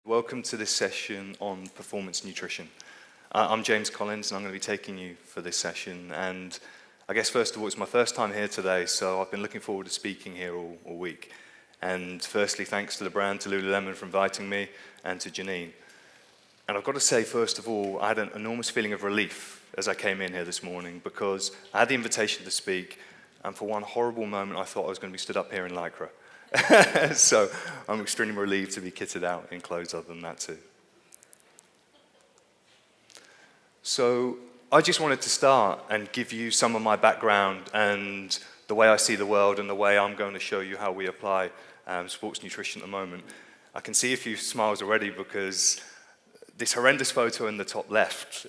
Welcome to this session on performance nutrition. I'm James Collins and I'm going to be taking you for this session. And I guess first of all, it's my first time here today, so I've been looking forward to speaking here all week. And firstly, thanks to the brand, to Lululemon for inviting me, and to Janine. And I've got to say, first of all, I had an enormous feeling of relief as I came in here this morning because I had the invitation to speak, and for one horrible moment, I thought I was going to be stood up here in Lycra. So I'm extremely relieved to be kitted out in clothes other than that too. So I just wanted to start and give you some of my background and the way I see the world and the way I'm going to show you how we apply sports nutrition at the moment. I can see a few smiles already because this horrendous photo in the top left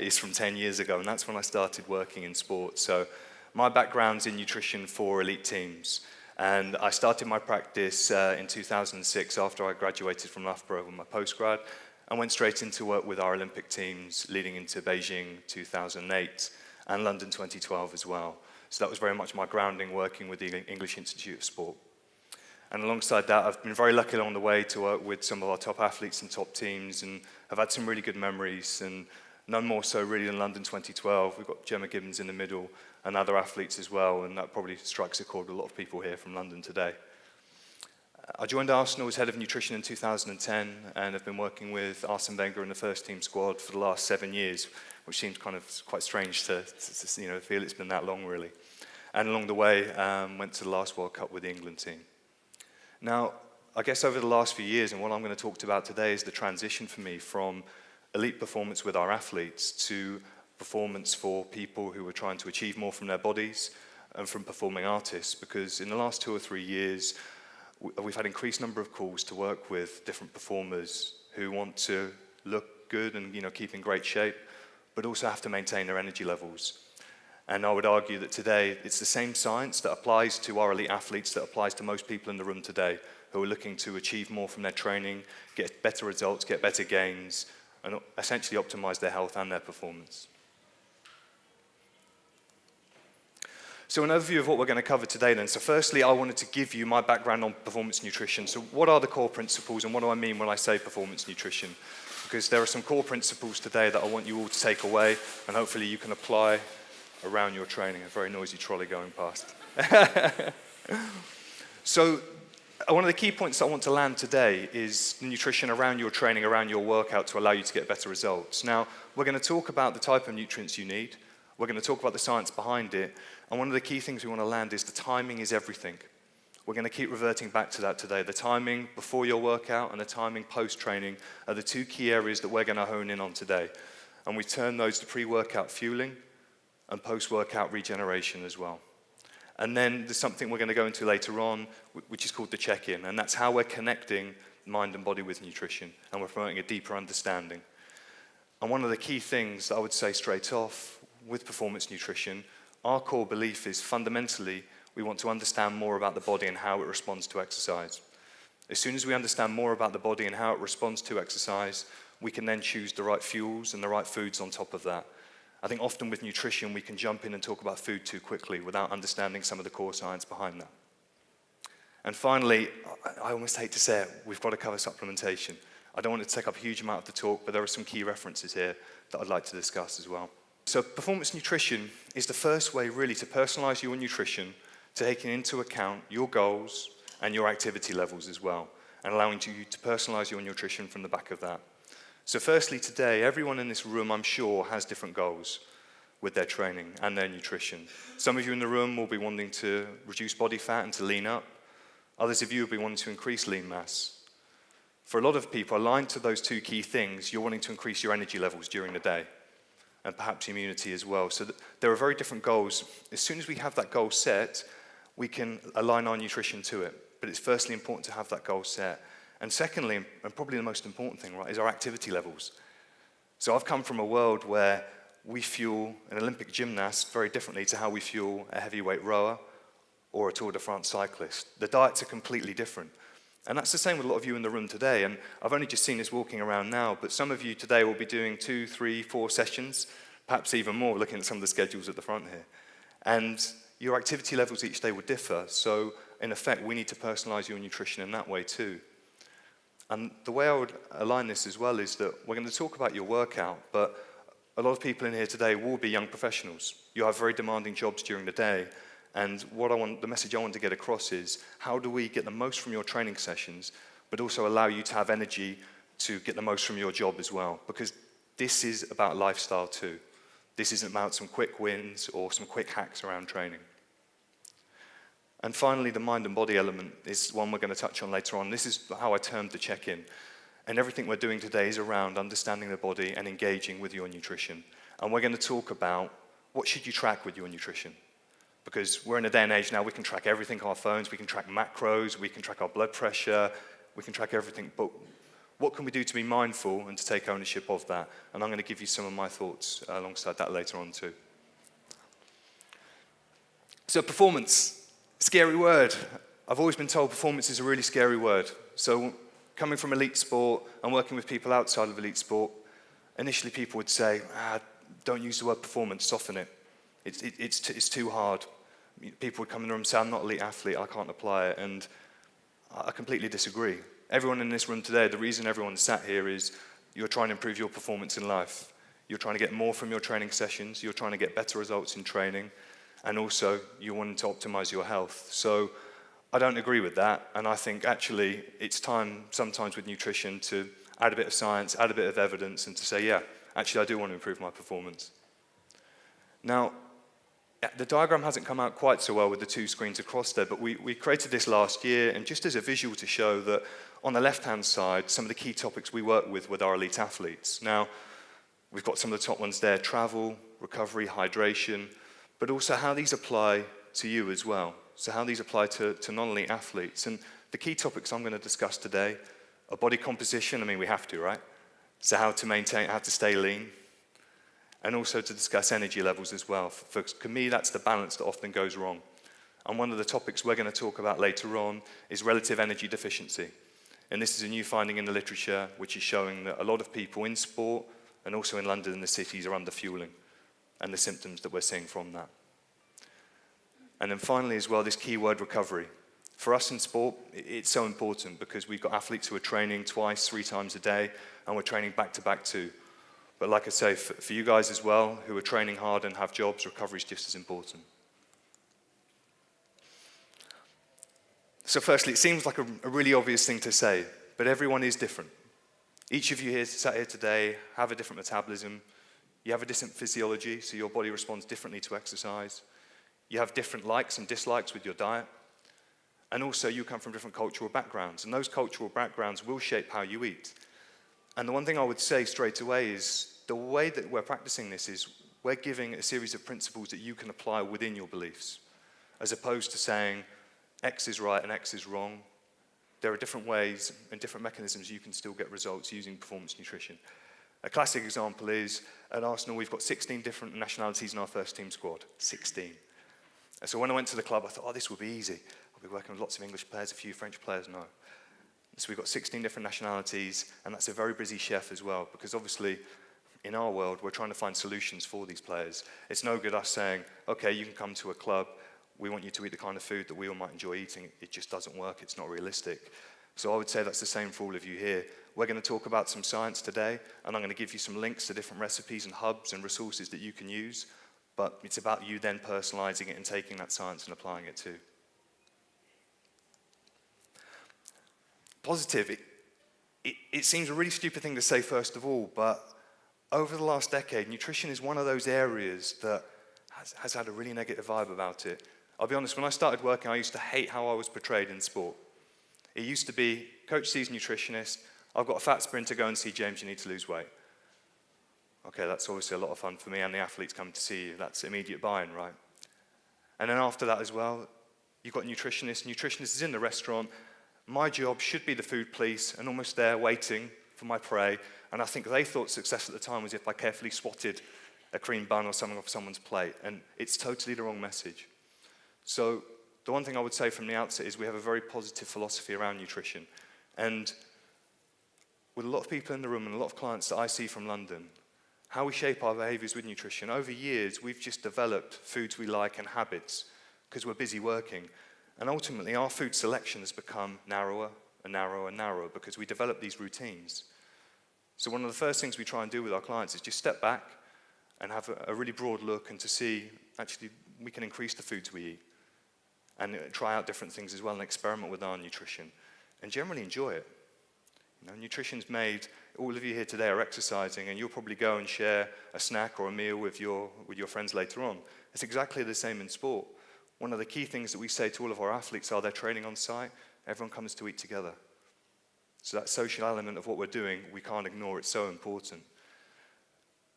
is from 10 years ago, and that's when I started working in sports. So my background's in nutrition for elite teams. And I started my practice in 2006 after I graduated from Loughborough with my postgrad and went straight into work with our Olympic teams leading into Beijing 2008 and London 2012 as well. So that was very much my grounding working with the English Institute of Sport. And alongside that, I've been very lucky along the way to work with some of our top athletes and top teams and have had some really good memories, and none more so really than London 2012. We've got Gemma Gibbons in the middle and other athletes as well, and that probably strikes a chord with a lot of people here from London today. I joined Arsenal as head of nutrition in 2010 and have been working with Arsene Wenger in the first team squad for the last 7 years, which seems kind of quite strange to feel it's been that long really. And along the way, went to the last World Cup with the England team. Now, I guess over the last few years, and what I'm going to talk about today is the transition for me from elite performance with our athletes to performance for people who are trying to achieve more from their bodies and from performing artists, because in the last 2 or 3 years we've had increased number of calls to work with different performers who want to look good and keep in great shape, but also have to maintain their energy levels. And I would argue that today it's the same science that applies to our elite athletes that applies to most people in the room today who are looking to achieve more from their training, get better results, get better gains, and essentially optimize their health and their performance. So an overview of what we're going to cover today then. So firstly, I wanted to give you my background on performance nutrition. So what are the core principles and what do I mean when I say performance nutrition? Because there are some core principles today that I want you all to take away and hopefully you can apply around your training. A very noisy trolley going past. So one of the key points I want to land today is the nutrition around your training, around your workout to allow you to get better results. Now, we're going to talk about the type of nutrients you need. We're going to talk about the science behind it. And one of the key things we want to land is the timing is everything. We're going to keep reverting back to that today. The timing before your workout and the timing post-training are the two key areas that we're going to hone in on today. And we turn those to pre-workout fueling and post-workout regeneration as well. And then there's something we're going to go into later on, which is called the check-in. And that's how we're connecting mind and body with nutrition. And we're promoting a deeper understanding. And one of the key things that I would say straight off with performance nutrition, our core belief is fundamentally we want to understand more about the body and how it responds to exercise. As soon as we understand more about the body and how it responds to exercise, we can then choose the right fuels and the right foods on top of that. I think often with nutrition we can jump in and talk about food too quickly without understanding some of the core science behind that. And finally, I almost hate to say it, we've got to cover supplementation. I don't want to take up a huge amount of the talk, but there are some key references here that I'd like to discuss as well. So performance nutrition is the first way really to personalize your nutrition, taking into account your goals and your activity levels as well, and allowing you to personalize your nutrition from the back of that. So firstly today, everyone in this room I'm sure has different goals with their training and their nutrition. Some of you in the room will be wanting to reduce body fat and to lean up. Others of you will be wanting to increase lean mass. For a lot of people, aligned to those two key things, you're wanting to increase your energy levels during the day, and perhaps immunity as well. So there are very different goals. As soon as we have that goal set, we can align our nutrition to it. But it's firstly important to have that goal set. And secondly, and probably the most important thing, right, is our activity levels. So I've come from a world where we fuel an Olympic gymnast very differently to how we fuel a heavyweight rower or a Tour de France cyclist. The diets are completely different. And that's the same with a lot of you in the room today. And I've only just seen this walking around now, but some of you today will be doing 2, 3, 4 sessions, perhaps even more, looking at some of the schedules at the front here. And your activity levels each day will differ. So in effect, we need to personalize your nutrition in that way too. And the way I would align this as well is that we're going to talk about your workout, but a lot of people in here today will be young professionals. You have very demanding jobs during the day, and the message I want to get across is, how do we get the most from your training sessions, but also allow you to have energy to get the most from your job as well? Because this is about lifestyle too. This isn't about some quick wins or some quick hacks around training. And finally, the mind and body element is one we're going to touch on later on. This is how I termed the check-in. And everything we're doing today is around understanding the body and engaging with your nutrition. And we're going to talk about what should you track with your nutrition. Because we're in a day and age now, we can track everything on our phones, we can track macros, we can track our blood pressure, we can track everything. But what can we do to be mindful and to take ownership of that? And I'm going to give you some of my thoughts alongside that later on too. So performance, scary word. I've always been told performance is a really scary word. So coming from elite sport and working with people outside of elite sport, initially people would say, don't use the word performance, soften it. It's too hard. People would come in the room and say, I'm not an elite athlete, I can't apply it. And I completely disagree. Everyone in this room today, the reason everyone's sat here is you're trying to improve your performance in life. You're trying to get more from your training sessions, you're trying to get better results in training, and also you want to optimize your health. So I don't agree with that, and I think actually it's time sometimes with nutrition to add a bit of science, add a bit of evidence, and to say, yeah, actually I do want to improve my performance. Now, the diagram hasn't come out quite so well with the two screens across there, but we created this last year, and just as a visual to show that on the left-hand side, some of the key topics we work with our elite athletes. Now, we've got some of the top ones there: travel, recovery, hydration, but also how these apply to you as well. So how these apply to non-elite athletes. And the key topics I'm going to discuss today are body composition. I mean, we have to, right? So how to stay lean, and also to discuss energy levels as well. For me, that's the balance that often goes wrong. And one of the topics we're going to talk about later on is relative energy deficiency. And this is a new finding in the literature, which is showing that a lot of people in sport and also in London and the cities are under-fueling, and the symptoms that we're seeing from that. And then finally as well, this keyword recovery. For us in sport, it's so important because we've got athletes who are training twice, 3 times a day, and we're training back-to-back too. But like I say, for you guys as well, who are training hard and have jobs, recovery is just as important. So firstly, it seems like a really obvious thing to say, but everyone is different. Each of you sat here today have a different metabolism. You have a different physiology, so your body responds differently to exercise. You have different likes and dislikes with your diet. And also, you come from different cultural backgrounds, and those cultural backgrounds will shape how you eat. And the one thing I would say straight away is the way that we're practicing this is we're giving a series of principles that you can apply within your beliefs, as opposed to saying X is right and X is wrong. There are different ways and different mechanisms you can still get results using performance nutrition. A classic example is at Arsenal, we've got 16 different nationalities in our first team squad, 16. And so when I went to the club, I thought, this will be easy. I'll be working with lots of English players, a few French players, no. So we've got 16 different nationalities, and that's a very busy chef as well, because obviously in our world, we're trying to find solutions for these players. It's no good us saying, okay, you can come to a club, we want you to eat the kind of food that we all might enjoy eating. It just doesn't work, it's not realistic. So I would say that's the same for all of you here. We're going to talk about some science today, and I'm going to give you some links to different recipes and hubs and resources that you can use, but it's about you then personalizing it and taking that science and applying it too. Positive, it seems a really stupid thing to say first of all, but over the last decade, nutrition is one of those areas that has had a really negative vibe about it. I'll be honest, when I started working, I used to hate how I was portrayed in sport. It used to be, coach sees nutritionist, I've got a fat sprinter, go and see James, you need to lose weight. Okay, that's obviously a lot of fun for me, and the athletes come to see you. That's immediate buy-in, right? And then after that as well, you've got nutritionist. Nutritionist is in the restaurant. My job should be the food police and almost there waiting for my prey. And I think they thought success at the time was if I carefully swatted a cream bun or something off someone's plate. And it's totally the wrong message. So the one thing I would say from the outset is we have a very positive philosophy around nutrition. And with a lot of people in the room and a lot of clients that I see from London, how we shape our behaviors with nutrition, over years we've just developed foods we like and habits because we're busy working. And ultimately, our food selection has become narrower and narrower and narrower because we develop these routines. So one of the first things we try and do with our clients is just step back and have a really broad look and to see, actually, we can increase the foods we eat and try out different things as well and experiment with our nutrition and generally enjoy it. You know, nutrition's made, all of you here today are exercising and you'll probably go and share a snack or a meal with your friends later on. It's exactly the same in sport. One of the key things that we say to all of our athletes are they're training on site, everyone comes to eat together. So that social element of what we're doing, we can't ignore, it's so important.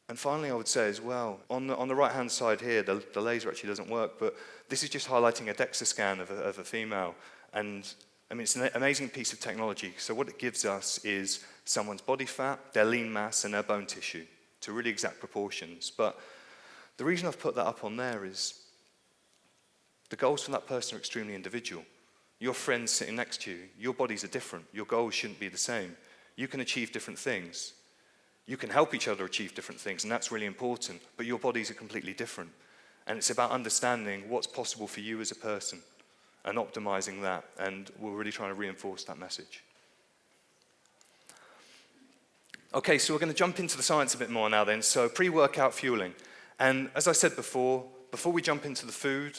And finally, I would say as well, on the right-hand side here, the laser actually doesn't work, but this is just highlighting a DEXA scan of a female. And I mean, it's an amazing piece of technology. So what it gives us is someone's body fat, their lean mass, and their bone tissue to really exact proportions. But the reason I've put that up on there is the goals for that person are extremely individual. Your friends sitting next to you, your bodies are different. Your goals shouldn't be the same. You can achieve different things. You can help each other achieve different things, and that's really important, but your bodies are completely different. And it's about understanding what's possible for you as a person and optimizing that, and we're really trying to reinforce that message. Okay, so we're going to jump into the science a bit more now then. So pre-workout fueling. And as I said before we jump into the food,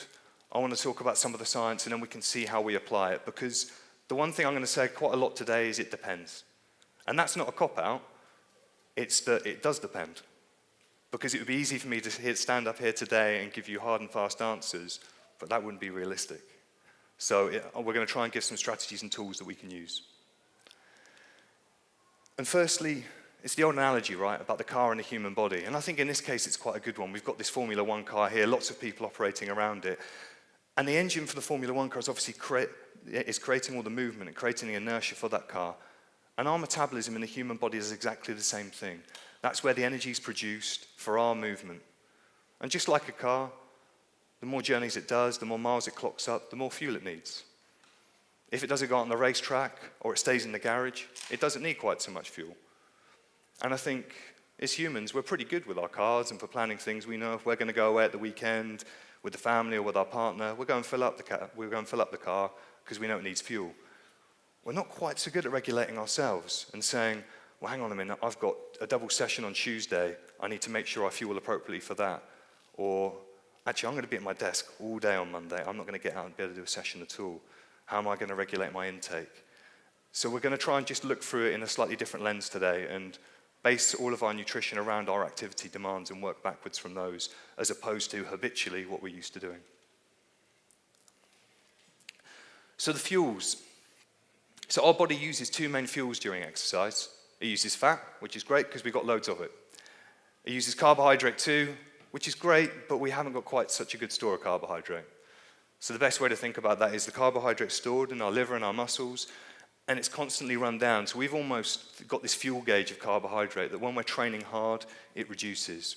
I want to talk about some of the science and then we can see how we apply it, because the one thing I'm going to say quite a lot today is it depends. And that's not a cop-out, it's that it does depend. Because it would be easy for me to stand up here today and give you hard and fast answers, but that wouldn't be realistic. So we're going to try and give some strategies and tools that we can use. And firstly, it's the old analogy, right, about the car and the human body. And I think in this case it's quite a good one. We've got this Formula One car here, lots of people operating around it. And the engine for the Formula One car is obviously creating all the movement and creating the inertia for that car. And our metabolism in the human body is exactly the same thing. That's where the energy is produced for our movement. And just like a car, the more journeys it does, the more miles it clocks up, the more fuel it needs. If it doesn't go out on the racetrack or it stays in the garage, it doesn't need quite so much fuel. And I think as humans, we're pretty good with our cars and for planning things. We know if we're going to go away at the weekend with the family or with our partner, we're going to fill up the car because we know it needs fuel. We're not quite so good at regulating ourselves and saying, well, hang on a minute, I've got a double session on Tuesday. I need to make sure I fuel appropriately for that. Or, actually, I'm going to be at my desk all day on Monday. I'm not going to get out and be able to do a session at all. How am I going to regulate my intake? So we're going to try and just look through it in a slightly different lens today and base all of our nutrition around our activity demands and work backwards from those, as opposed to habitually what we're used to doing. So the fuels. So our body uses two main fuels during exercise. It uses fat, which is great because we've got loads of it. It uses carbohydrate too, which is great, but we haven't got quite such a good store of carbohydrate. So the best way to think about that is the carbohydrate stored in our liver and our muscles, and it's constantly run down. So we've almost got this fuel gauge of carbohydrate that when we're training hard, it reduces.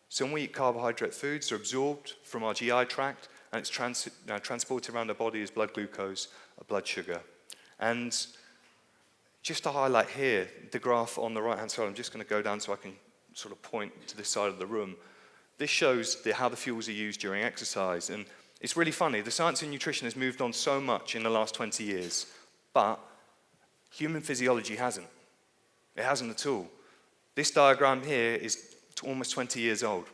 So when we eat carbohydrate foods, they're absorbed from our GI tract, and it's transported around our body as blood glucose or blood sugar. And just to highlight here, the graph on the right-hand side, I'm just going to go down so I can sort of point to this side of the room. This shows how the fuels are used during exercise. And it's really funny. The science of nutrition has moved on so much in the last 20 years, but human physiology hasn't. It hasn't at all. This diagram here is almost 20 years old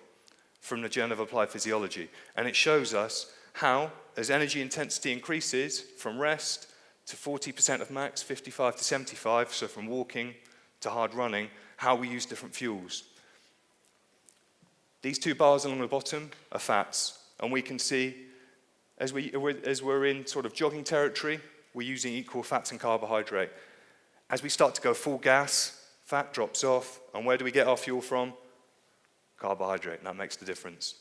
from the Journal of Applied Physiology. And it shows us how, as energy intensity increases from rest to 40% of max, 55 to 75, so from walking to hard running, how we use different fuels. These two bars along the bottom are fats, and we can see as we're in sort of jogging territory, we're using equal fats and carbohydrate. As we start to go full gas, fat drops off, and where do we get our fuel from? Carbohydrate, and that makes the difference.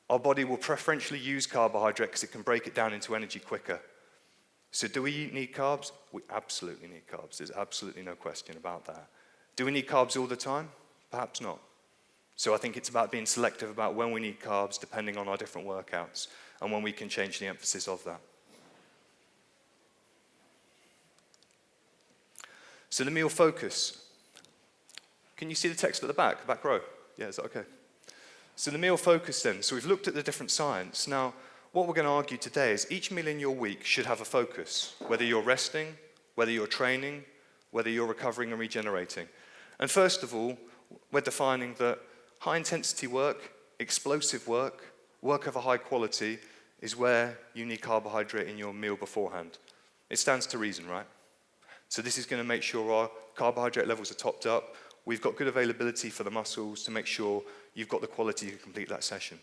Our body will preferentially use carbohydrate because it can break it down into energy quicker. So do we need carbs? We absolutely need carbs. There's absolutely no question about that. Do we need carbs all the time? Perhaps not. So I think it's about being selective about when we need carbs depending on our different workouts and when we can change the emphasis of that. So the meal focus. Can you see the text at the back row? Yeah, is that okay? So the meal focus then. So we've looked at the different science. Now, what we're going to argue today is each meal in your week should have a focus, whether you're resting whether you're training, whether you're recovering and regenerating. And first of all, we're defining that high-intensity work, explosive work, work of a high quality, is where you need carbohydrate in your meal beforehand. It stands to reason, right? So this is going to make sure our carbohydrate levels are topped up. We've got good availability for the muscles to make sure you've got the quality to complete that session.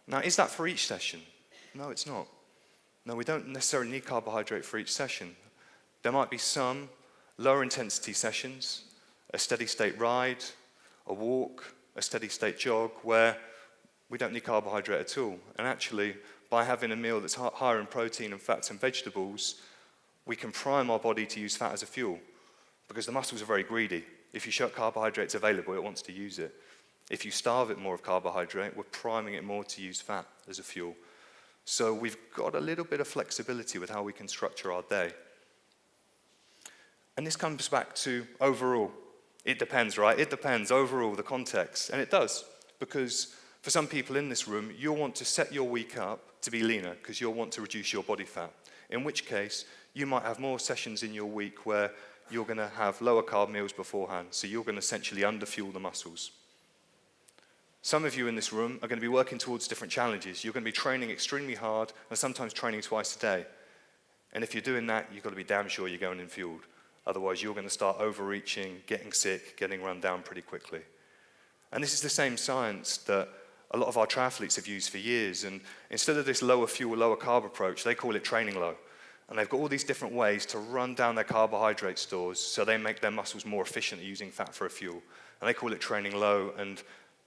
Now, is that for each session? No, it's not. No, we don't necessarily need carbohydrate for each session. There might be some lower intensity sessions, a steady state ride, a walk, a steady state jog, where we don't need carbohydrate at all. And actually, by having a meal that's higher in protein and fats and vegetables, we can prime our body to use fat as a fuel, because the muscles are very greedy. If you show it carbohydrates available, it wants to use it. If you starve it more of carbohydrate, we're priming it more to use fat as a fuel. So we've got a little bit of flexibility with how we can structure our day. And this comes back to overall. It depends, right? It depends overall, the context. And it does, because for some people in this room, you'll want to set your week up to be leaner because you'll want to reduce your body fat. In which case, you might have more sessions in your week where you're going to have lower carb meals beforehand, so you're going to essentially underfuel the muscles. Some of you in this room are going to be working towards different challenges. You're going to be training extremely hard and sometimes training twice a day. And if you're doing that, you've got to be damn sure you're going in fueled. Otherwise, you're going to start overreaching, getting sick, getting run down pretty quickly. And this is the same science that a lot of our triathletes have used for years. And instead of this lower fuel, lower carb approach, they call it training low. And they've got all these different ways to run down their carbohydrate stores so they make their muscles more efficient at using fat for a fuel. And they call it training low. And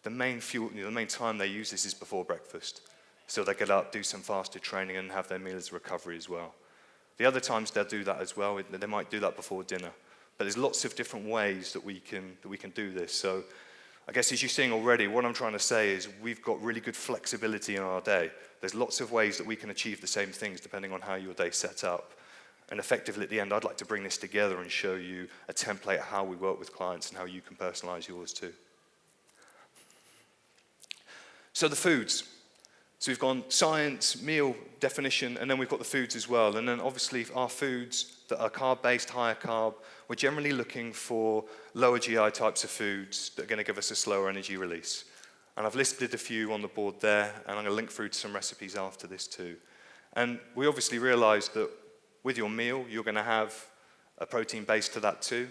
the main fuel, the main time they use this is before breakfast. So they get up, do some fasted training, and have their meal as a recovery as well. The other times they'll do that as well. They might do that before dinner. But there's lots of different ways that we can do this. So I guess as you're seeing already, what I'm trying to say is we've got really good flexibility in our day. There's lots of ways that we can achieve the same things depending on how your day's set up. And effectively at the end, I'd like to bring this together and show you a template of how we work with clients and how you can personalize yours too. So the foods. So we've gone science, meal, definition, and then we've got the foods as well. And then obviously our foods that are carb-based, higher carb, we're generally looking for lower GI types of foods that are going to give us a slower energy release. And I've listed a few on the board there, and I'm going to link through to some recipes after this too. And we obviously realized that with your meal, you're going to have a protein base to that too,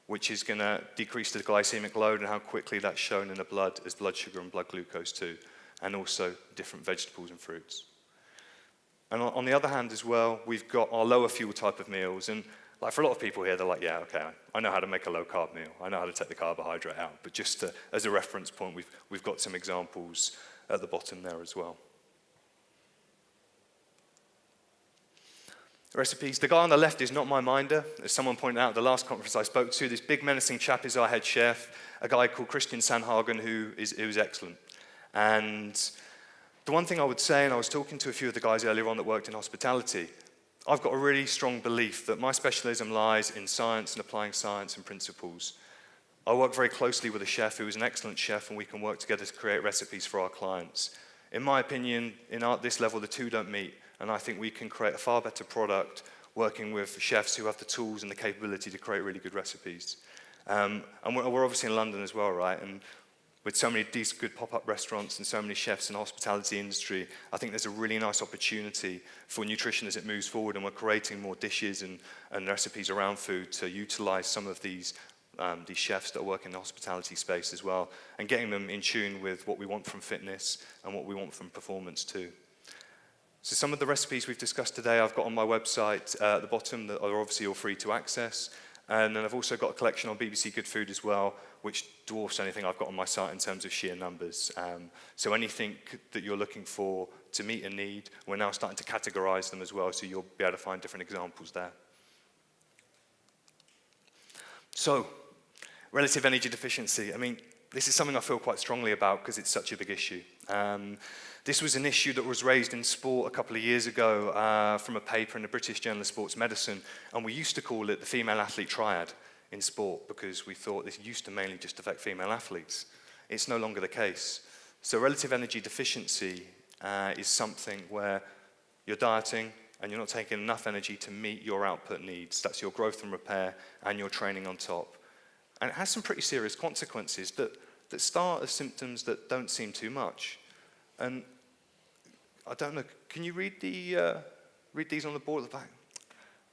which is going to decrease the glycemic load and how quickly that's shown in the blood as blood sugar and blood glucose too, and also different vegetables and fruits. And on the other hand as well, we've got our lower fuel type of meals. And like for a lot of people here, they're like, yeah, okay, I know how to make a low carb meal. I know how to take the carbohydrate out. But just as a reference point, we've got some examples at the bottom there as well. Recipes. The guy on the left is not my minder. As someone pointed out at the last conference I spoke to, this big menacing chap is our head chef, a guy called Christian Sandhagen who is excellent. And the one thing I would say, and I was talking to a few of the guys earlier on that worked in hospitality, I've got a really strong belief that my specialism lies in science and applying science and principles. I work very closely with a chef who is an excellent chef, and we can work together to create recipes for our clients. In my opinion, at this level, the two don't meet, and I think we can create a far better product working with chefs who have the tools and the capability to create really good recipes. And we're obviously in London as well, right? And with so many decent, good pop-up restaurants and so many chefs in the hospitality industry, I think there's a really nice opportunity for nutrition as it moves forward, and we're creating more dishes and recipes around food to utilize some of these chefs that work in the hospitality space as well, and getting them in tune with what we want from fitness and what we want from performance too. So some of the recipes we've discussed today I've got on my website at the bottom that are obviously all free to access. And then I've also got a collection on BBC Good Food as well, which dwarfs anything I've got on my site in terms of sheer numbers. So anything that you're looking for to meet a need, we're now starting to categorize them as well, so you'll be able to find different examples there. So, relative energy deficiency. I mean, this is something I feel quite strongly about because it's such a big issue. This was an issue that was raised in sport a couple of years ago from a paper in the British Journal of Sports Medicine, and we used to call it the female athlete triad in sport because we thought this used to mainly just affect female athletes. It's no longer the case. So relative energy deficiency is something where you're dieting, and you're not taking enough energy to meet your output needs. That's your growth and repair and your training on top. And it has some pretty serious consequences that start as symptoms that don't seem too much. And I don't know, can you read these on the board at the back?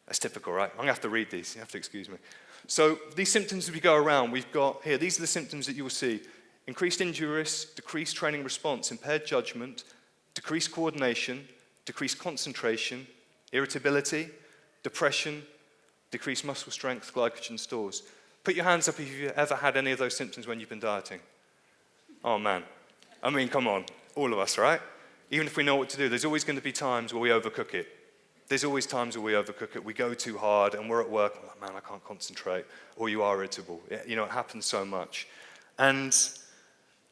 That's typical, right? I'm going to have to read these. You have to excuse me. So these symptoms, as we go around, we've got here, these are the symptoms that you will see. Increased injury risk, decreased training response, impaired judgment, decreased coordination, decreased concentration, irritability, depression, decreased muscle strength, glycogen stores. Put your hands up if you've ever had any of those symptoms when you've been dieting. Oh, man. I mean, come on. All of us, right? Even if we know what to do, there's always going to be times where we overcook it. There's always times where we overcook it. We go too hard, and we're at work, and we're like, man, I can't concentrate. Or you are irritable. You know, it happens so much. And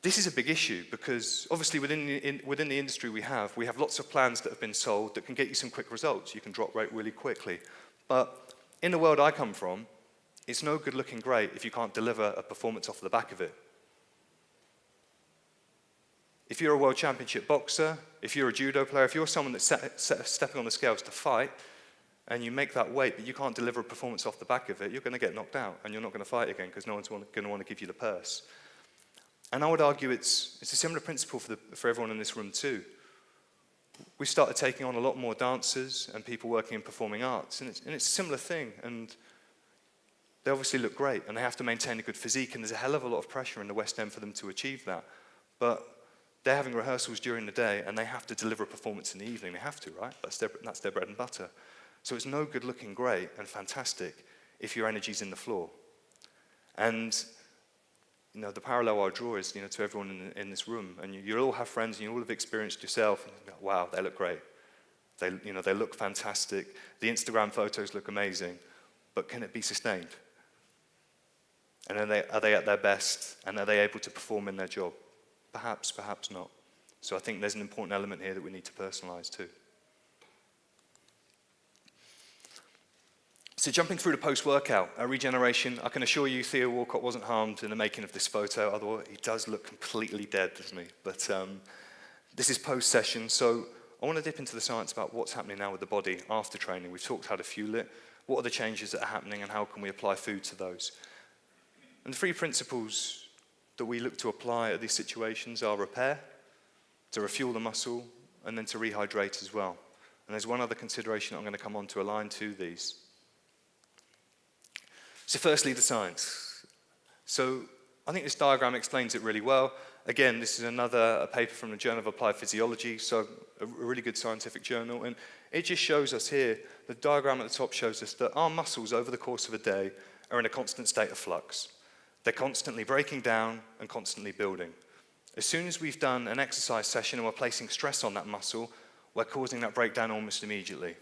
this is a big issue because obviously within the industry we have lots of plans that have been sold that can get you some quick results. You can drop weight really quickly. But in the world I come from, it's no good looking great if you can't deliver a performance off the back of it. If you're a world championship boxer, if you're a judo player, if you're someone that's stepping on the scales to fight, and you make that weight, but you can't deliver a performance off the back of it, you're going to get knocked out, and you're not going to fight again because no one's going to want to give you the purse. And I would argue it's a similar principle for everyone in this room too. We started taking on a lot more dancers and people working in performing arts, and it's a similar thing. And they obviously look great, and they have to maintain a good physique, and there's a hell of a lot of pressure in the West End for them to achieve that. But they're having rehearsals during the day, and they have to deliver a performance in the evening. They have to, right? That's their bread and butter. So it's no good looking great and fantastic if your energy's in the floor. And you know, the parallel I draw is, to everyone in this room, and you'll all have friends, and you all have experienced yourself, and you go, wow, they look great. They look fantastic. The Instagram photos look amazing, but can it be sustained? And are they at their best, and are they able to perform in their job? Perhaps, perhaps not. So I think there's an important element here that we need to personalize too. So jumping through the post-workout, regeneration, I can assure you Theo Walcott wasn't harmed in the making of this photo, otherwise he does look completely dead, doesn't he? But this is post-session, so I want to dip into the science about what's happening now with the body after training. We've talked how to fuel it, what are the changes that are happening, and how can we apply food to those. And the 3 principles that we look to apply at these situations are repair, to refuel the muscle, and then to rehydrate as well. And there's one other consideration I'm going to come on to align to these. So firstly, the science. So I think this diagram explains it really well. Again, this is a paper from the Journal of Applied Physiology, so a really good scientific journal. And it just shows us here, the diagram at the top shows us that our muscles over the course of a day are in a constant state of flux. They're constantly breaking down and constantly building. As soon as we've done an exercise session and we're placing stress on that muscle, we're causing that breakdown almost immediately.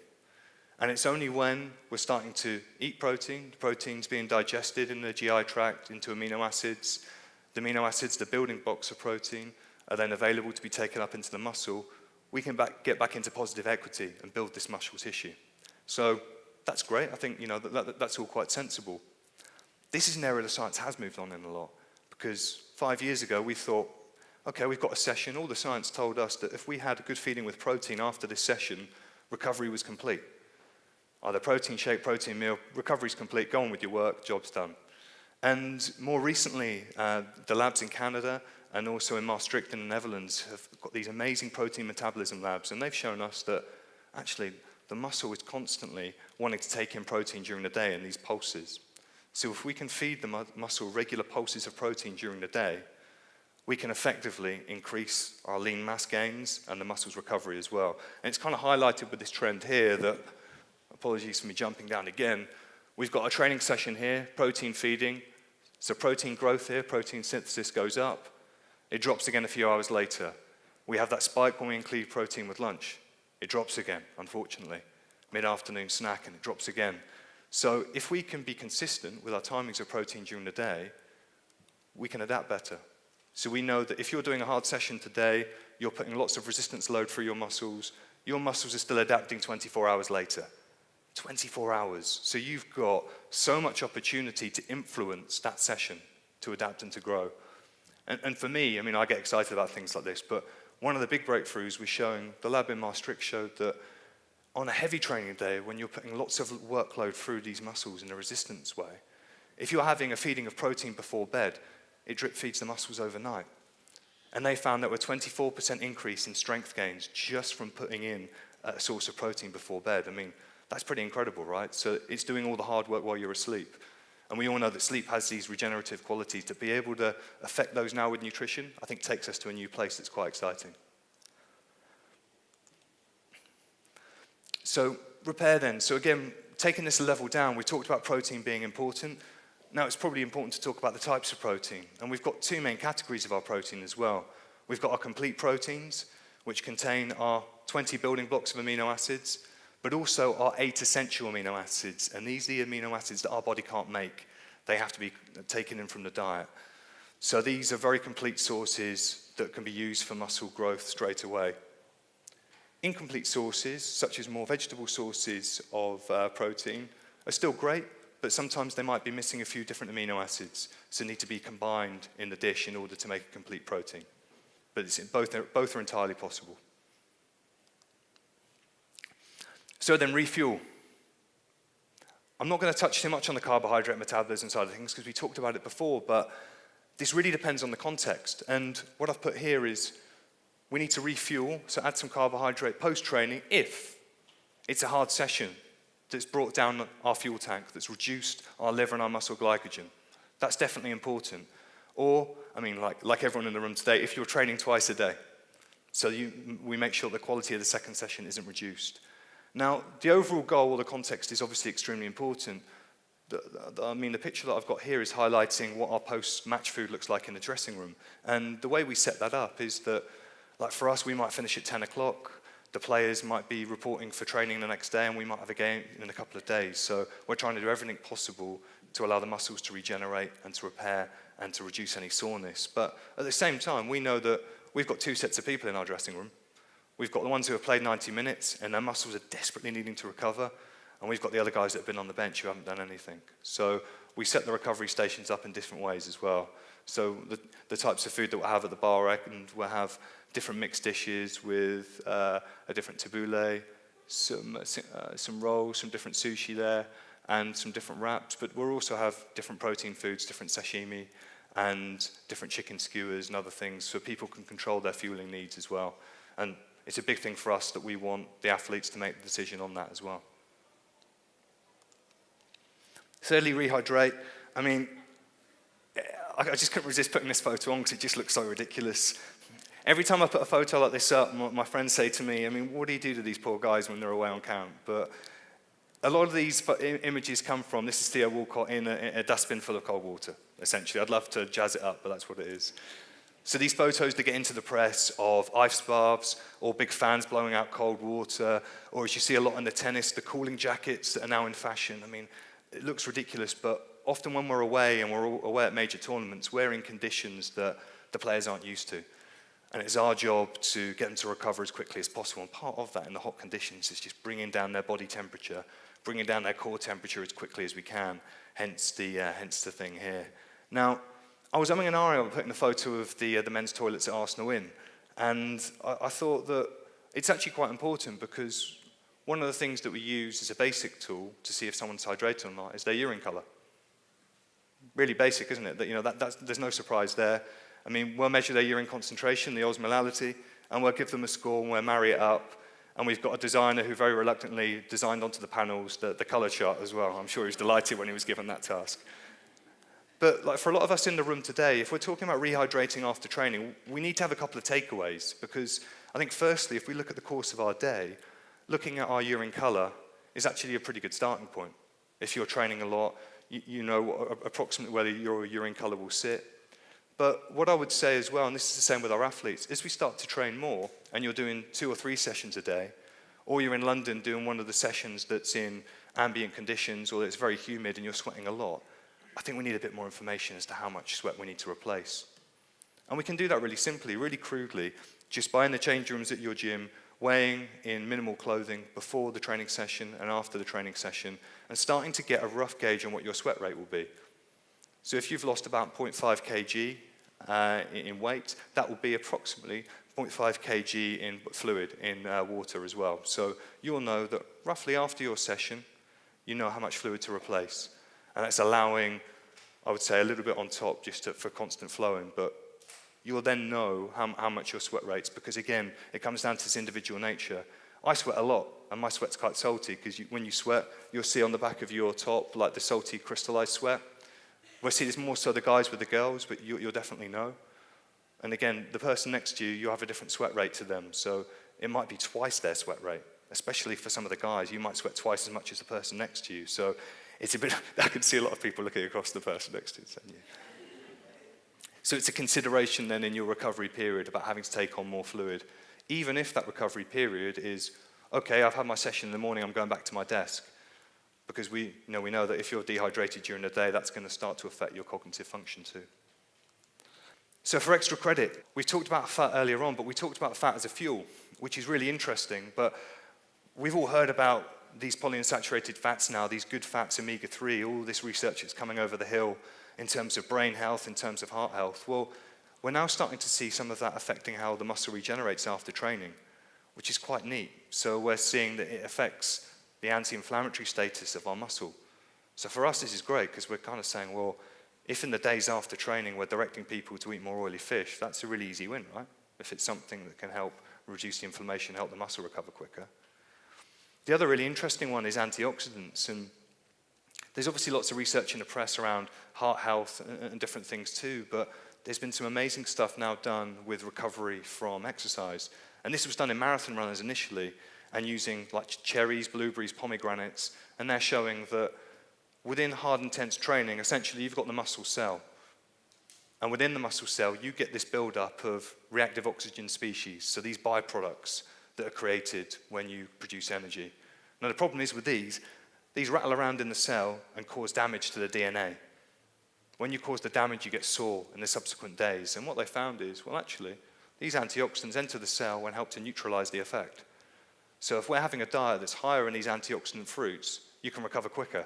And it's only when we're starting to eat protein, the protein's being digested in the GI tract into amino acids. The amino acids, the building blocks of protein, are then available to be taken up into the muscle. We can get back into positive equity and build this muscle tissue. So that's great. I think that's all quite sensible. This is an area the science has moved on in a lot, because 5 years ago we thought, okay, we've got a session. All the science told us that if we had a good feeding with protein after this session, recovery was complete. Either protein shake, protein meal, recovery's complete, go on with your work, job's done. And more recently, the labs in Canada and also in Maastricht in the Netherlands have got these amazing protein metabolism labs, and they've shown us that actually the muscle is constantly wanting to take in protein during the day in these pulses. So if we can feed the muscle regular pulses of protein during the day, we can effectively increase our lean mass gains and the muscle's recovery as well. And it's kind of highlighted with this trend here that, apologies for me jumping down again, we've got a training session here, protein feeding. So protein growth here, protein synthesis goes up. It drops again a few hours later. We have that spike when we include protein with lunch. It drops again, unfortunately. Mid-afternoon snack, and it drops again. So if we can be consistent with our timings of protein during the day, we can adapt better. So we know that if you're doing a hard session today, you're putting lots of resistance load through your muscles are still adapting 24 hours later. 24 hours. So you've got so much opportunity to influence that session, to adapt and to grow. And for me, I get excited about things like this, but one of the big breakthroughs was showing, the lab in Maastricht showed that on a heavy training day, when you're putting lots of workload through these muscles in a resistance way, if you're having a feeding of protein before bed, it drip feeds the muscles overnight. And they found that a 24% increase in strength gains just from putting in a source of protein before bed. I mean, that's pretty incredible, right? So it's doing all the hard work while you're asleep. And we all know that sleep has these regenerative qualities. To be able to affect those now with nutrition, I think takes us to a new place that's quite exciting. So repair then. So again, taking this a level down, we talked about protein being important. Now it's probably important to talk about the types of protein. And we've got two main categories of our protein as well. We've got our complete proteins, which contain our 20 building blocks of amino acids, but also our 8 essential amino acids. And these are the amino acids that our body can't make. They have to be taken in from the diet. So these are very complete sources that can be used for muscle growth straight away. Incomplete sources, such as more vegetable sources of protein, are still great, but sometimes they might be missing a few different amino acids, so need to be combined in the dish in order to make a complete protein. But both are entirely possible. So then refuel. I'm not going to touch too much on the carbohydrate metabolism side of things because we talked about it before, but this really depends on the context. And what I've put here is we need to refuel, so add some carbohydrate post-training if it's a hard session that's brought down our fuel tank, that's reduced our liver and our muscle glycogen. That's definitely important. Or, I mean, like everyone in the room today, if you're training twice a day, so we make sure the quality of the second session isn't reduced. Now, the overall goal or the context is obviously extremely important. The picture that I've got here is highlighting what our post-match food looks like in the dressing room. And the way we set that up is that, like for us, we might finish at 10 o'clock. The players might be reporting for training the next day, and we might have a game in a couple of days. So we're trying to do everything possible to allow the muscles to regenerate and to repair and to reduce any soreness. But at the same time, we know that we've got two sets of people in our dressing room. We've got the ones who have played 90 minutes, and their muscles are desperately needing to recover. And we've got the other guys that have been on the bench who haven't done anything. So we set the recovery stations up in different ways as well. So the types of food that we'll have at the bar, and we'll have different mixed dishes with a different tabbouleh, some rolls, some different sushi there, and some different wraps. But we'll also have different protein foods, different sashimi, and different chicken skewers and other things, so people can control their fueling needs as well. And it's a big thing for us that we want the athletes to make the decision on that as well. Thirdly, rehydrate. I mean, I just couldn't resist putting this photo on because it just looks so ridiculous. Every time I put a photo like this up, my friends say to me, I mean, what do you do to these poor guys when they're away on camp? But a lot of these images come from, this is Theo Walcott in a dustbin full of cold water, essentially. I'd love to jazz it up, but that's what it is. So these photos that get into the press of ice baths or big fans blowing out cold water, or as you see a lot in the tennis, the cooling jackets that are now in fashion. I mean, it looks ridiculous, but often when we're away and we're away at major tournaments, we're in conditions that the players aren't used to. And it's our job to get them to recover as quickly as possible. And part of that in the hot conditions is just bringing down their body temperature, bringing down their core temperature as quickly as we can, hence the thing here. Now, I was umming and ahhing about putting the photo of the men's toilets at Arsenal in, and I thought that it's actually quite important because one of the things that we use as a basic tool to see if someone's hydrated or not is their urine colour. Really basic, isn't it? There's no surprise there. I mean, we'll measure their urine concentration, the osmolality, and we'll give them a score and we'll marry it up. And we've got a designer who very reluctantly designed onto the panels the colour chart as well. I'm sure he was delighted when he was given that task. But like for a lot of us in the room today, if we're talking about rehydrating after training, we need to have a couple of takeaways, because I think firstly, if we look at the course of our day, looking at our urine colour is actually a pretty good starting point. If you're training a lot, you know approximately where your urine colour will sit. But what I would say as well, and this is the same with our athletes, as we start to train more, and you're doing 2 or 3 sessions a day, or you're in London doing one of the sessions that's in ambient conditions, or it's very humid and you're sweating a lot, I think we need a bit more information as to how much sweat we need to replace. And we can do that really simply, really crudely, just by in the change rooms at your gym, weighing in minimal clothing before the training session and after the training session, and starting to get a rough gauge on what your sweat rate will be. So if you've lost about 0.5 kg in weight, that will be approximately 0.5 kg in fluid in water as well. So you'll know that roughly after your session, you know how much fluid to replace. And that's allowing, I would say, a little bit on top just for constant flowing, but you'll then know how much your sweat rates, because again, it comes down to this individual nature. I sweat a lot, and my sweat's quite salty, because when you sweat, you'll see on the back of your top, like the salty crystallized sweat. We'll see this more so the guys with the girls, but you'll definitely know. And again, the person next to you, you have a different sweat rate to them, so it might be twice their sweat rate. Especially for some of the guys, you might sweat twice as much as the person next to you. So it's a bit, I can see a lot of people looking across the person next to you saying, yeah. So it's a consideration then in your recovery period about having to take on more fluid. Even if that recovery period is, okay, I've had my session in the morning, I'm going back to my desk. Because we know that if you're dehydrated during the day, that's going to start to affect your cognitive function too. So for extra credit, we talked about fat earlier on, but we talked about fat as a fuel, which is really interesting. But we've all heard about these polyunsaturated fats now, these good fats, omega-3, all this research that's coming over the hill in terms of brain health, in terms of heart health. Well, we're now starting to see some of that affecting how the muscle regenerates after training, which is quite neat. So we're seeing that it affects the anti-inflammatory status of our muscle. So for us, this is great, because we're kind of saying, well, if in the days after training we're directing people to eat more oily fish, that's a really easy win, right? If it's something that can help reduce the inflammation, help the muscle recover quicker. The other really interesting one is antioxidants, and there's obviously lots of research in the press around heart health and different things too, but there's been some amazing stuff now done with recovery from exercise. And this was done in marathon runners initially, and using like cherries, blueberries, pomegranates, and they're showing that within hard, intense training, essentially you've got the muscle cell. And within the muscle cell, you get this buildup of reactive oxygen species, so these byproducts that are created when you produce energy. Now the problem is with these rattle around in the cell and cause damage to the DNA. When you cause the damage, you get sore in the subsequent days. And what they found is, well, actually, these antioxidants enter the cell and help to neutralize the effect. So if we're having a diet that's higher in these antioxidant fruits, you can recover quicker.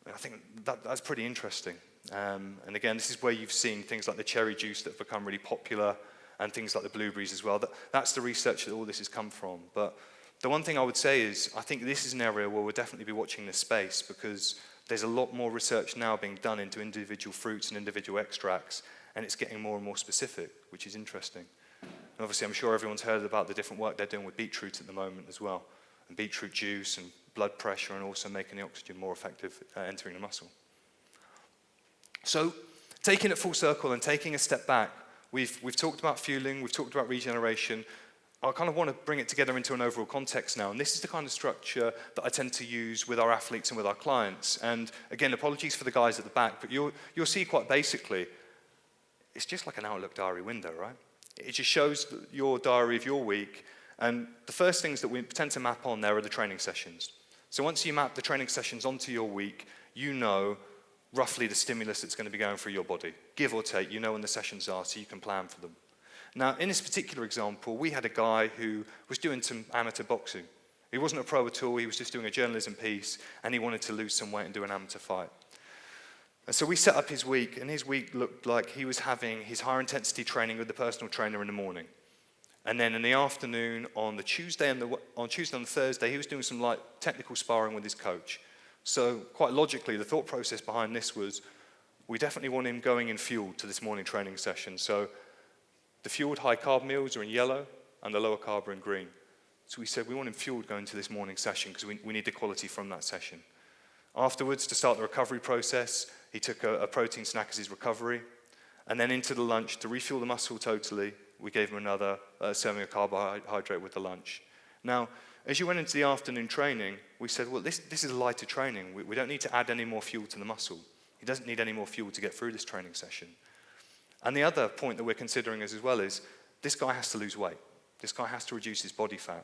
And I think that's pretty interesting. And again, this is where you've seen things like the cherry juice that have become really popular, and things like the blueberries as well. That's the research that all this has come from. But the one thing I would say is, I think this is an area where we'll definitely be watching this space, because there's a lot more research now being done into individual fruits and individual extracts, and it's getting more and more specific, which is interesting. And obviously, I'm sure everyone's heard about the different work they're doing with beetroot at the moment as well, and beetroot juice and blood pressure, and also making the oxygen more effective entering the muscle. So, taking it full circle and taking a step back, we've talked about fueling, we've talked about regeneration. I kind of want to bring it together into an overall context now, and this is the kind of structure that I tend to use with our athletes and with our clients. And again, apologies for the guys at the back, but you'll see quite basically, it's just like an Outlook diary window, right? It just shows your diary of your week, and the first things that we tend to map on there are the training sessions. So once you map the training sessions onto your week, you know roughly the stimulus that's going to be going through your body. Give or take, you know when the sessions are, so you can plan for them. Now, in this particular example, we had a guy who was doing some amateur boxing. He wasn't a pro at all, he was just doing a journalism piece, and he wanted to lose some weight and do an amateur fight. And so we set up his week, and his week looked like he was having his higher intensity training with the personal trainer in the morning. And then in the afternoon, on Tuesday and the Thursday, he was doing some light technical sparring with his coach. So quite logically, the thought process behind this was, we definitely want him going in fueled to this morning training session. So the fueled high carb meals are in yellow, and the lower carb are in green. So we said we want him fueled going to this morning session, because we need the quality from that session. Afterwards, to start the recovery process, he took a protein snack as his recovery. And then into the lunch, to refuel the muscle totally, we gave him another serving of carbohydrate with the lunch. Now, as you went into the afternoon training, we said, well, this is a lighter training. We don't need to add any more fuel to the muscle. He doesn't need any more fuel to get through this training session. And the other point that we're considering as well is, this guy has to lose weight. This guy has to reduce his body fat.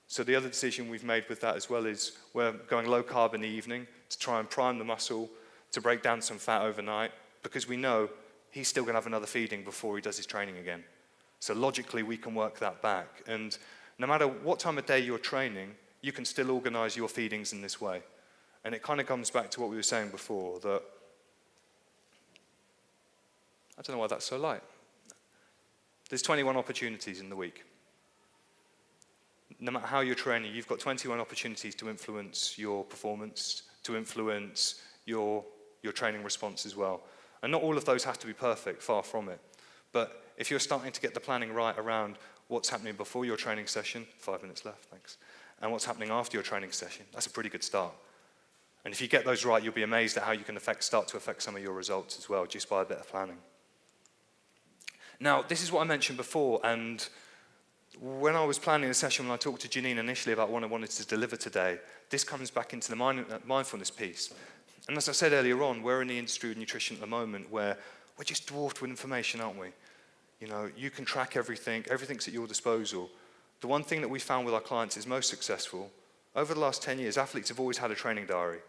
So the other decision we've made with that as well is, we're going low carb in the evening to try and prime the muscle, to break down some fat overnight, because we know he's still going to have another feeding before he does his training again. So logically, we can work that back. And no matter what time of day you're training, you can still organize your feedings in this way. And it kind of comes back to what we were saying before, that I don't know why that's so light. There's 21 opportunities in the week. No matter how you're training, you've got 21 opportunities to influence your performance, to influence your training response as well. And not all of those have to be perfect, far from it. But if you're starting to get the planning right around what's happening before your training session, 5 minutes left, thanks, and what's happening after your training session, that's a pretty good start. And if you get those right, you'll be amazed at how you can start to affect some of your results as well, just by a bit of planning. Now, this is what I mentioned before, and when I was planning the session, when I talked to Janine initially about what I wanted to deliver today, this comes back into the mindfulness piece. And as I said earlier on, we're in the industry of nutrition at the moment where we're just dwarfed with information, aren't we? You know, you can track everything, everything's at your disposal. The one thing that we found with our clients is most successful. Over the last 10 years, athletes have always had a training diary.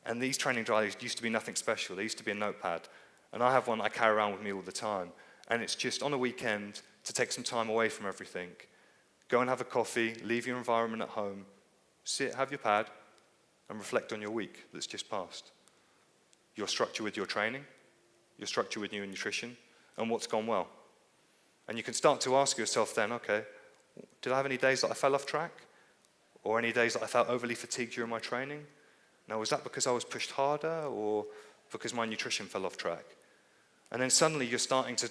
And these training diaries used to be nothing special. They used to be a notepad. And I have one I carry around with me all the time. And it's just on a weekend to take some time away from everything. Go and have a coffee, leave your environment at home, sit, have your pad, and reflect on your week that's just passed. Your structure with your training, your structure with your nutrition, and what's gone well. And you can start to ask yourself then, okay, did I have any days that I fell off track? Or any days that I felt overly fatigued during my training? Now, was that because I was pushed harder or because my nutrition fell off track? And then suddenly you're starting to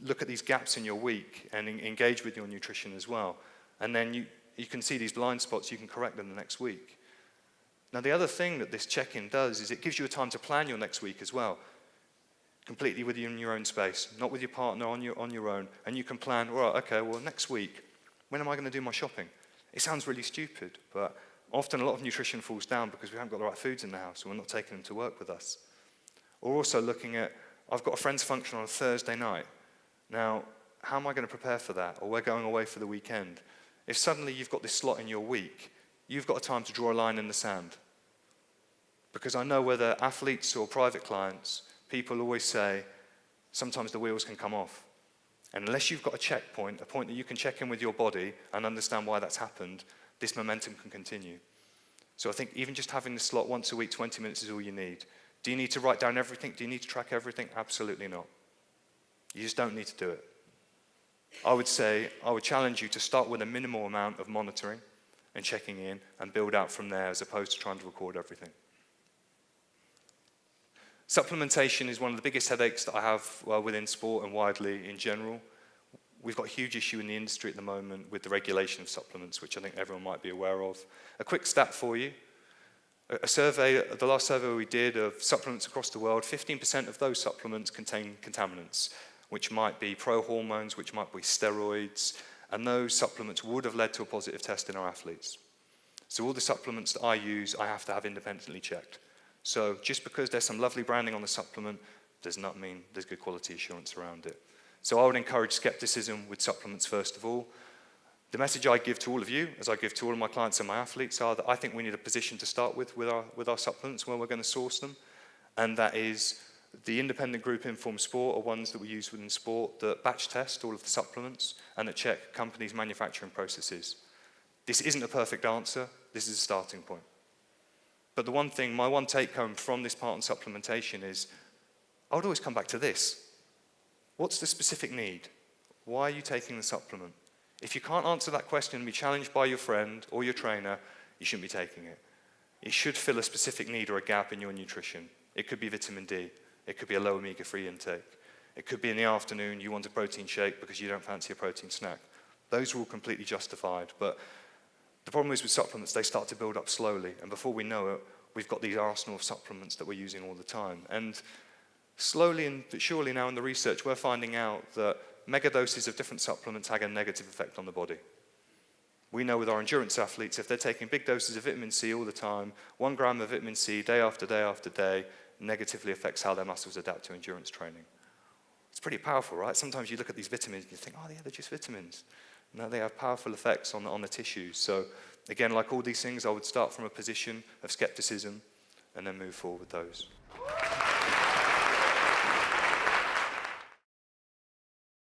look at these gaps in your week and engage with your nutrition as well. And then you can see these blind spots, you can correct them the next week. Now, the other thing that this check-in does is it gives you a time to plan your next week as well, completely with you in your own space, not with your partner, on your own. And you can plan, all right, okay, well, next week, when am I going to do my shopping? It sounds really stupid, but often a lot of nutrition falls down because we haven't got the right foods in the house and we're not taking them to work with us. Or also looking at, I've got a friend's function on a Thursday night. Now, how am I going to prepare for that? Or we're going away for the weekend. If suddenly you've got this slot in your week, you've got a time to draw a line in the sand. Because I know whether athletes or private clients, people always say, sometimes the wheels can come off. And unless you've got a checkpoint, a point that you can check in with your body and understand why that's happened, this momentum can continue. So I think even just having the slot once a week, 20 minutes is all you need. Do you need to write down everything? Do you need to track everything? Absolutely not. You just don't need to do it. I would challenge you to start with a minimal amount of monitoring and checking in and build out from there as opposed to trying to record everything. Supplementation is one of the biggest headaches that I have within sport and widely in general. We've got a huge issue in the industry at the moment with the regulation of supplements, which I think everyone might be aware of. A quick stat for you. The last survey we did of supplements across the world, 15% of those supplements contain contaminants, which might be pro-hormones, which might be steroids, and those supplements would have led to a positive test in our athletes. So all the supplements that I use, I have to have independently checked. So just because there's some lovely branding on the supplement does not mean there's good quality assurance around it. So I would encourage skepticism with supplements first of all. The message I give to all of you, as I give to all of my clients and my athletes, are that I think we need a position to start with our supplements when we're going to source them. And that is the independent group Informed Sport are ones that we use within sport that batch test all of the supplements and that check companies' manufacturing processes. This isn't a perfect answer. This is a starting point. But the one thing, my one take home from this part on supplementation is, I would always come back to this. What's the specific need? Why are you taking the supplement? If you can't answer that question and be challenged by your friend or your trainer, you shouldn't be taking it. It should fill a specific need or a gap in your nutrition. It could be vitamin D. It could be a low omega-3 intake. It could be in the afternoon you want a protein shake because you don't fancy a protein snack. Those are all completely justified. But the problem is with supplements, they start to build up slowly. And before we know it, we've got these arsenal of supplements that we're using all the time. And slowly and surely now in the research, we're finding out that megadoses of different supplements have a negative effect on the body. We know with our endurance athletes, if they're taking big doses of vitamin C all the time, 1 gram of vitamin C day after day after day, negatively affects how their muscles adapt to endurance training. It's pretty powerful, right? Sometimes you look at these vitamins and you think, oh yeah, they're just vitamins. No, they have powerful effects on the tissues. So again, like all these things, I would start from a position of skepticism and then move forward with those.